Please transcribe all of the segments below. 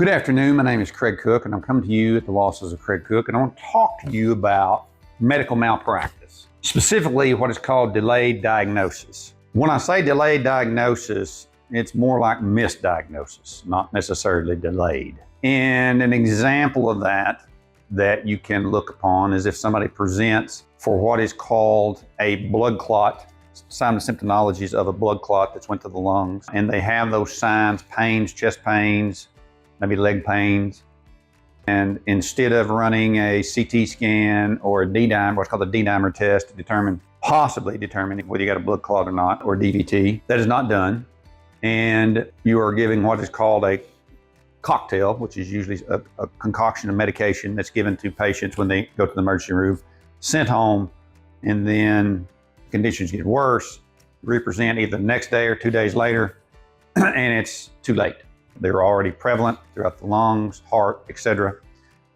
Good afternoon, my name is Craig Cook and I'm coming to you at the Losses of Craig Cook, and I want to talk to you about medical malpractice, specifically what is called delayed diagnosis. When I say delayed diagnosis, it's more like misdiagnosis, not necessarily delayed. And an example of that you can look upon is if somebody presents for what is called a blood clot, signs and symptomologies of a blood clot that's went to the lungs, and they have those signs, pains, chest pains, maybe leg pains, and instead of running a CT scan or a D-dimer, what's called a D-dimer test to possibly determine whether you got a blood clot or not, or DVT, that is not done, and you are giving what is called a cocktail, which is usually a concoction of medication that's given to patients when they go to the emergency room, sent home, and then conditions get worse, represent either the next day or 2 days later, and it's too late. They're already prevalent throughout the lungs, heart, etc.,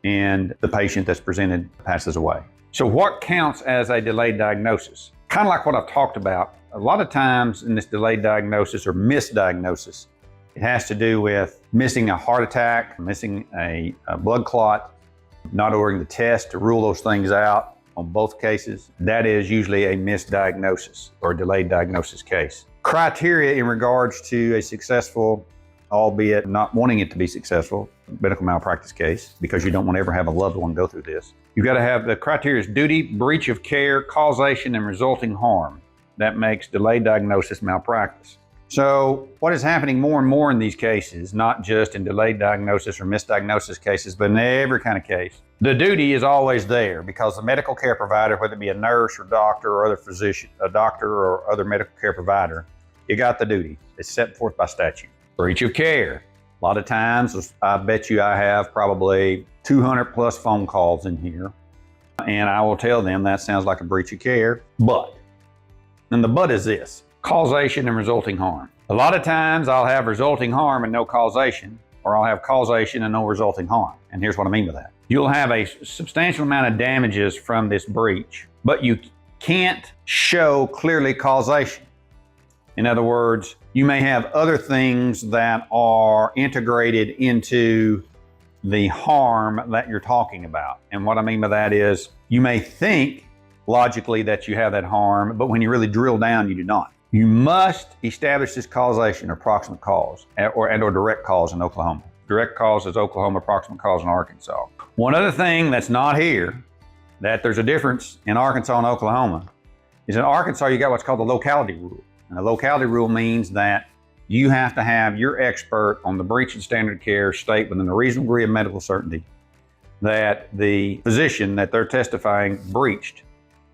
and the patient that's presented passes away. So what counts as a delayed diagnosis? Kind of like what I've talked about, a lot of times in this delayed diagnosis or misdiagnosis, it has to do with missing a heart attack, missing a blood clot, not ordering the test to rule those things out on both cases. That is usually a misdiagnosis or delayed diagnosis case. Criteria in regards to a successful, albeit not wanting it to be successful, medical malpractice case, because you don't want to ever have a loved one go through this. You've got to have the criteria is duty, breach of care, causation, and resulting harm. That makes delayed diagnosis malpractice. So what is happening more and more in these cases, not just in delayed diagnosis or misdiagnosis cases, but in every kind of case, the duty is always there because the medical care provider, whether it be a nurse or doctor or other physician, a doctor or other medical care provider, you got the duty. It's set forth by statute. Breach of care. A lot of times, I bet you I have probably 200 plus phone calls in here, and I will tell them that sounds like a breach of care, and the but is this: causation and resulting harm. A lot of times I'll have resulting harm and no causation, or I'll have causation and no resulting harm. And here's what I mean by that. You'll have a substantial amount of damages from this breach, but you can't show clearly causation. In other words, you may have other things that are integrated into the harm that you're talking about. And what I mean by that is you may think logically that you have that harm, but when you really drill down, you do not. You must establish this causation or proximate cause or direct cause in Oklahoma. Direct cause is Oklahoma, proximate cause in Arkansas. One other thing that's not here, that there's a difference in Arkansas and Oklahoma, is in Arkansas you got what's called the locality rule. And the locality rule means that you have to have your expert on the breach of standard of care state within a reasonable degree of medical certainty that the physician that they're testifying breached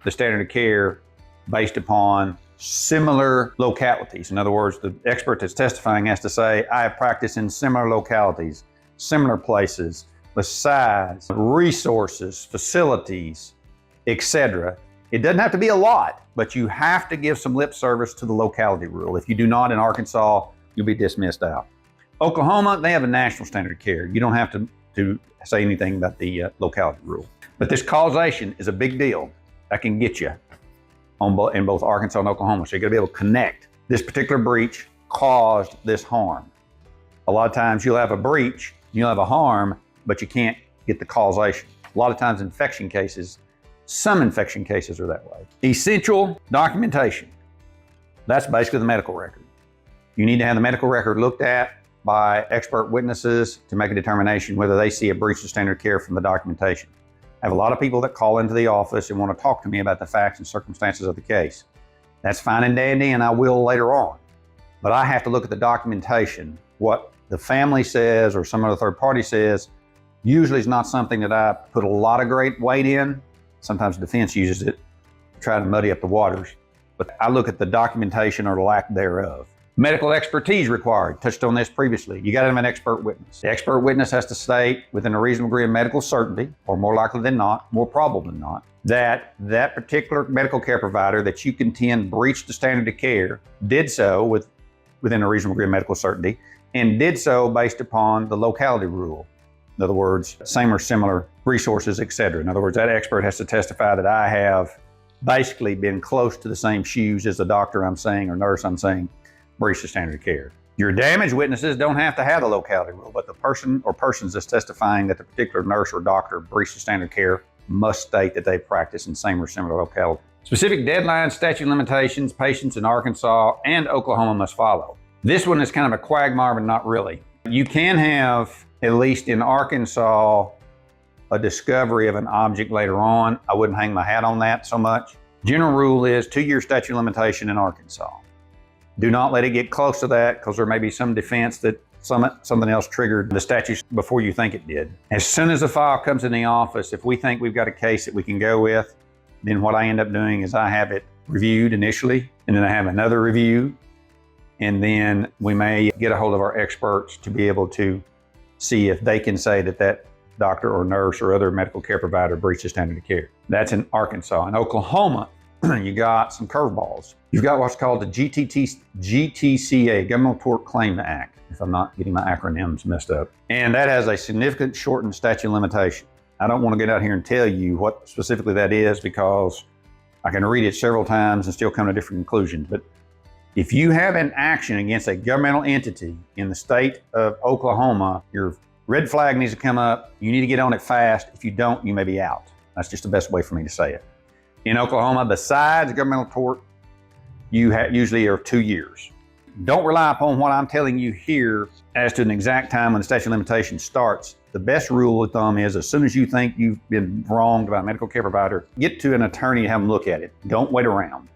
the standard of care based upon similar localities. In other words, the expert that's testifying has to say, I have practiced in similar localities, similar places, with size, resources, facilities, etc. It doesn't have to be a lot, but you have to give some lip service to the locality rule. If you do not in Arkansas, you'll be dismissed out. Oklahoma, they have a national standard of care. You don't have to say anything about the locality rule. But this causation is a big deal. That can get you in both Arkansas and Oklahoma. So you're gonna be able to connect. This particular breach caused this harm. A lot of times you'll have a breach, you'll have a harm, but you can't get the causation. A lot of times infection cases, some infection cases are that way. Essential documentation. That's basically the medical record. You need to have the medical record looked at by expert witnesses to make a determination whether they see a breach of standard of care from the documentation. I have a lot of people that call into the office and want to talk to me about the facts and circumstances of the case. That's fine and dandy, and I will later on. But I have to look at the documentation. What the family says or some other third party says usually is not something that I put a lot of great weight in. Sometimes the defense uses it to try to muddy up the waters. But I look at the documentation or lack thereof. Medical expertise required. Touched on this previously. You got to have an expert witness. The expert witness has to state within a reasonable degree of medical certainty, or more likely than not, more probable than not, that that particular medical care provider that you contend breached the standard of care did so within a reasonable degree of medical certainty, and did so based upon the locality rule. In other words, same or similar resources, etc. In other words, that expert has to testify that I have basically been close to the same shoes as the doctor I'm saying or nurse I'm saying breached the standard of care. Your damaged witnesses don't have to have the locality rule, but the person or persons that's testifying that the particular nurse or doctor breached the standard of care must state that they practice in same or similar locality. Specific deadlines, statute of limitations, patients in Arkansas and Oklahoma must follow. This one is kind of a quagmire, but not really. You can have, at least in Arkansas, a discovery of an object later on. I wouldn't hang my hat on that so much. General rule is 2-year statute of limitation in Arkansas. Do not let it get close to that, because there may be some defense that something else triggered the statute before you think it did. As soon as the file comes in the office, if we think we've got a case that we can go with, then what I end up doing is I have it reviewed initially, and then I have another review, and then we may get a hold of our experts to be able to see if they can say that that doctor or nurse or other medical care provider breached the standard of care. That's in Arkansas. In Oklahoma, you got some curveballs. You've got what's called the GTCA, Governmental Tort Claim Act, if I'm not getting my acronyms messed up. And that has a significant shortened statute of limitation. I don't want to get out here and tell you what specifically that is, because I can read it several times and still come to different conclusions. But if you have an action against a governmental entity in the state of Oklahoma, your red flag needs to come up. You need to get on it fast. If you don't, you may be out. That's just the best way for me to say it. In Oklahoma, besides governmental tort, you usually are 2 years. Don't rely upon what I'm telling you here as to an exact time when the statute of limitations starts. The best rule of thumb is, as soon as you think you've been wronged by a medical care provider, get to an attorney and have them look at it. Don't wait around.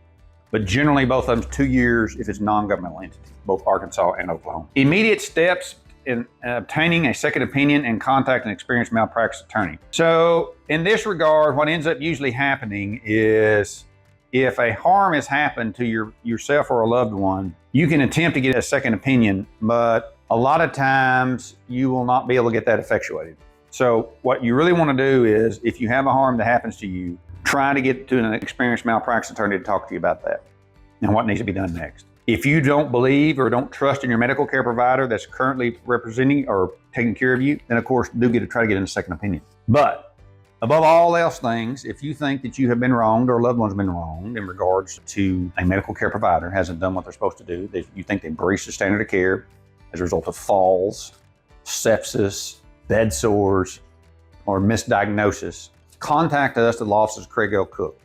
But generally, both of them 2 years if it's non-governmental entity, both Arkansas and Oklahoma. Immediate steps in obtaining a second opinion and contact an experienced malpractice attorney. So in this regard, what ends up usually happening is, if a harm has happened to yourself or a loved one, you can attempt to get a second opinion, but a lot of times you will not be able to get that effectuated. So what you really want to do is, if you have a harm that happens to you, try to get to an experienced malpractice attorney to talk to you about that and what needs to be done next. If you don't believe or don't trust in your medical care provider that's currently representing or taking care of you, then of course try to get a second opinion. But above all else things, if you think that you have been wronged or a loved one's been wronged in regards to a medical care provider hasn't done what they're supposed to do, that you think they breached the standard of care as a result of falls, sepsis, bed sores, or misdiagnosis, contact us at the law offices of Craig L. Cook.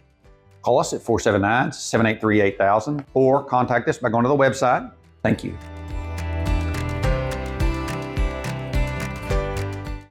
Call us at 479-783-8000 or contact us by going to the website. Thank you.